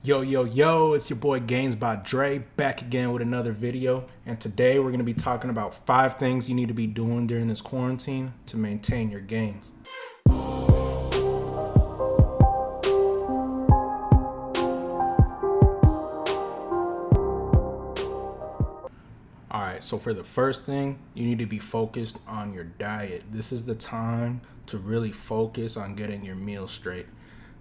Yo, it's your boy Gainz by Dre, back again with another video. And today we're going to be talking about 5 things you need to be doing during this quarantine to maintain your gains. Alright, so for the first thing, you need to be focused on your diet. This is the time to really focus on getting your meals straight.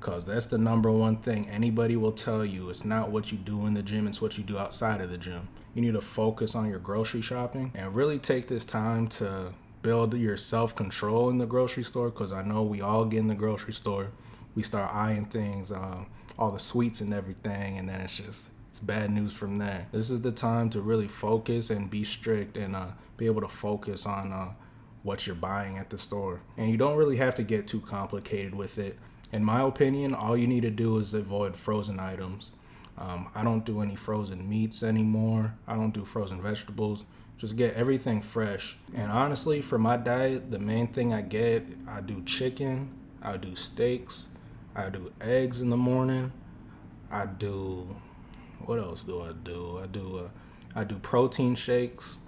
Because that's the number one thing anybody will tell you. It's not what you do in the gym, it's what you do outside of the gym. You need to focus on your grocery shopping and really take this time to build your self-control in the grocery store, because I know we all get in the grocery store, we start eyeing things, all the sweets and everything, and then it's bad news from there. This is the time to really focus and be strict and be able to focus on what you're buying at the store. And you don't really have to get too complicated with it. In my opinion, all you need to do is avoid frozen items. I don't do any frozen meats anymore. I don't do frozen vegetables. Just get everything fresh. And honestly, for my diet, the main thing I do chicken, I do steaks, I do eggs in the morning. What else do I do? I do protein shakes,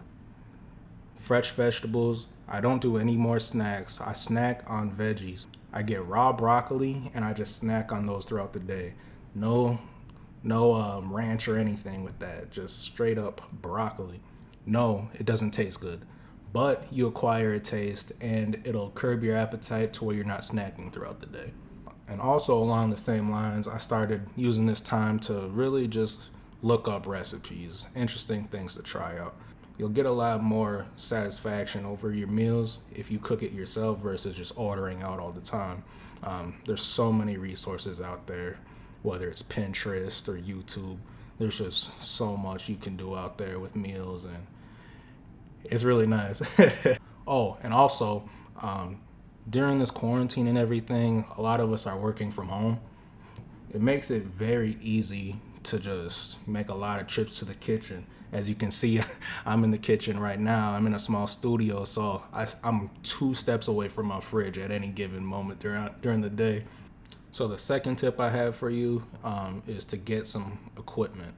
fresh vegetables. I don't do any more snacks. I snack on veggies. I get raw broccoli and I just snack on those throughout the day. No ranch or anything with that. Just straight up broccoli. No, it doesn't taste good, but you acquire a taste and it'll curb your appetite to where you're not snacking throughout the day. And also along the same lines, I started using this time to really just look up recipes, interesting things to try out. You'll get a lot more satisfaction over your meals if you cook it yourself versus just ordering out all the time. There's so many resources out there, whether it's Pinterest or YouTube. There's just so much you can do out there with meals, and it's really nice. Oh, and also, during this quarantine and everything, a lot of us are working from home. It makes it very easy to just make a lot of trips to the kitchen. As you can see, I'm in the kitchen right now. I'm in a small studio, so I'm 2 steps away from my fridge at any given moment during the day. So the second tip I have for you is to get some equipment.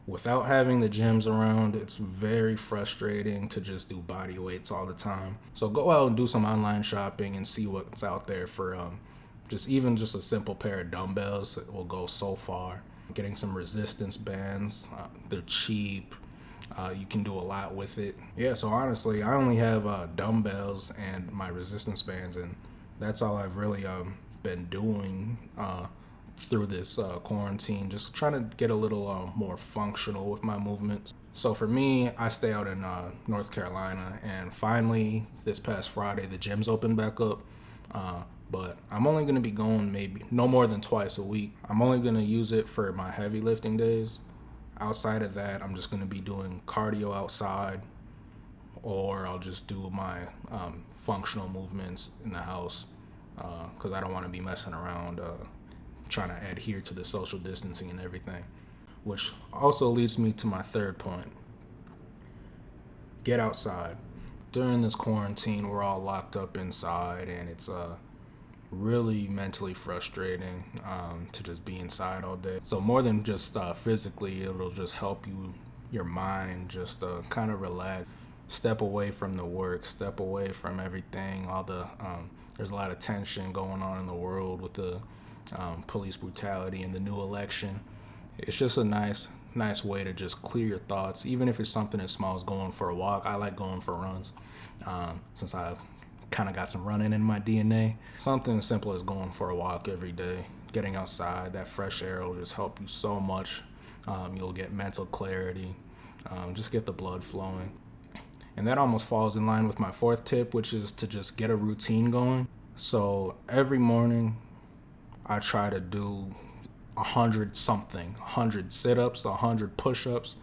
Without having the gyms around, it's very frustrating to just do body weights all the time. So go out and do some online shopping and see what's out there for just a simple pair of dumbbells. It will go so far. Getting some resistance bands, they're cheap. You can do a lot with it. Yeah, so honestly, I only have dumbbells and my resistance bands, and that's all I've really been doing through this quarantine, just trying to get a little more functional with my movements. So for me, I stay out in North Carolina, and finally this past Friday the gyms opened back up. But I'm only going to be going maybe no more than twice a week. I'm only going to use it for my heavy lifting days. Outside of that, I'm just going to be doing cardio outside, or I'll just do my functional movements in the house, because I don't want to be messing around trying to adhere to the social distancing and everything. Which also leads me to my third point. Get outside. During this quarantine, we're all locked up inside, and it's really mentally frustrating to just be inside all day. So more than just physically, it'll just help your mind just kind of relax, step away from the work, step away from everything. There's a lot of tension going on in the world with the police brutality and the new election. It's just a nice way to just clear your thoughts, even if it's something as small as going for a walk. I like going for runs since I've kind of got some running in my DNA. Something as simple as going for a walk every day, getting outside, that fresh air will just help you so much. You'll get mental clarity, just get the blood flowing. And that almost falls in line with my fourth tip, which is to just get a routine going. So every morning I try to do 100 sit-ups, 100 push-ups,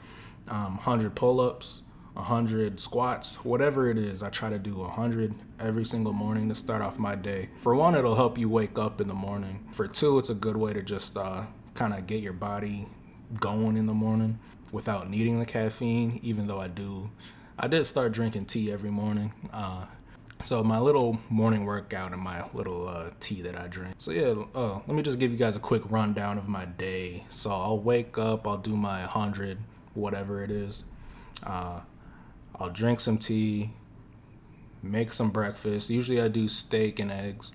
100 pull-ups, 100 squats, whatever it is. I try to do 100 every single morning to start off my day. For one, it'll help you wake up in the morning. For two, it's a good way to just kind of get your body going in the morning without needing the caffeine, even though I did start drinking tea every morning. So my little morning workout and my little tea that I drink. So yeah, let me just give you guys a quick rundown of my day. So I'll wake up, I'll do my 100, whatever it is. I'll drink some tea, make some breakfast. Usually I do steak and eggs.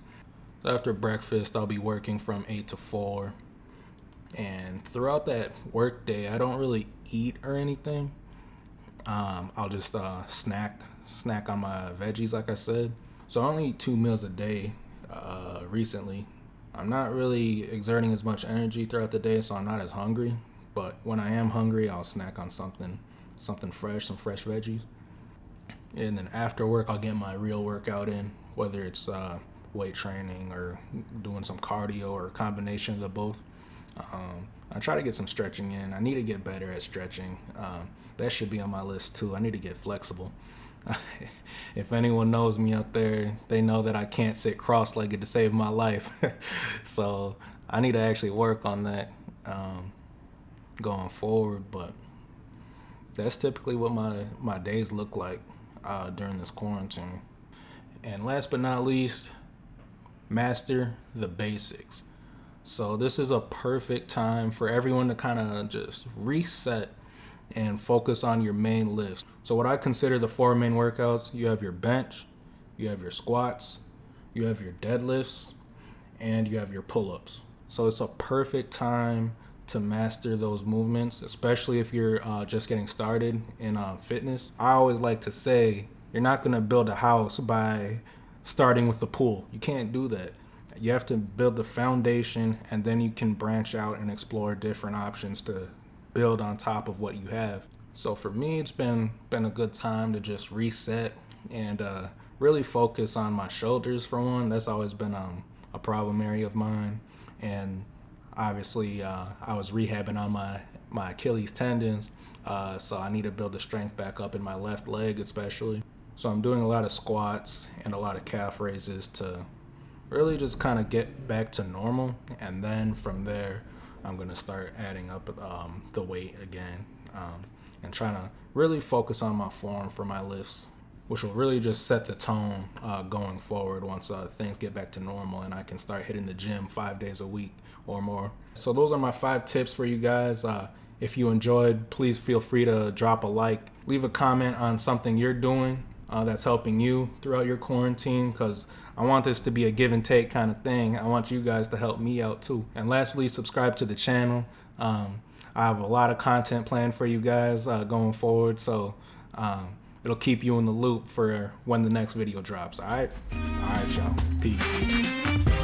So after breakfast, I'll be working from 8 to 4. And throughout that work day, I don't really eat or anything. I'll just snack on my veggies, like I said. So I only eat 2 meals a day recently. I'm not really exerting as much energy throughout the day, so I'm not as hungry. But when I am hungry, I'll snack on something fresh, some fresh veggies. And then after work, I'll get my real workout in, whether it's weight training or doing some cardio or a combination of the both. I try to get some stretching in. I need to get better at stretching. That should be on my list too. I need to get flexible. If anyone knows me out there, they know that I can't sit cross-legged to save my life. So I need to actually work on that going forward. But that's typically what my days look like during this quarantine. And last but not least, master the basics. So this is a perfect time for everyone to kind of just reset and focus on your main lifts. So what I consider the 4 main workouts, you have your bench, you have your squats, you have your deadlifts, and you have your pull-ups. So it's a perfect time to master those movements, especially if you're just getting started in fitness. I always like to say, you're not going to build a house by starting with the pool. You can't do that. You have to build the foundation, and then you can branch out and explore different options to build on top of what you have. So for me, it's been a good time to just reset and really focus on my shoulders for one. That's always been a problem area of mine. And obviously, I was rehabbing on my Achilles tendons, so I need to build the strength back up in my left leg especially. So I'm doing a lot of squats and a lot of calf raises to really just kind of get back to normal. And then from there, I'm going to start adding up the weight again and trying to really focus on my form for my lifts, which will really just set the tone going forward once things get back to normal and I can start hitting the gym 5 days a week or more. So those are my 5 tips for you guys. If you enjoyed, please feel free to drop a like, leave a comment on something you're doing that's helping you throughout your quarantine, because I want this to be a give and take kind of thing. I want you guys to help me out too. And lastly, subscribe to the channel. I have a lot of content planned for you guys going forward, so it'll keep you in the loop for when the next video drops. All right, y'all. Peace.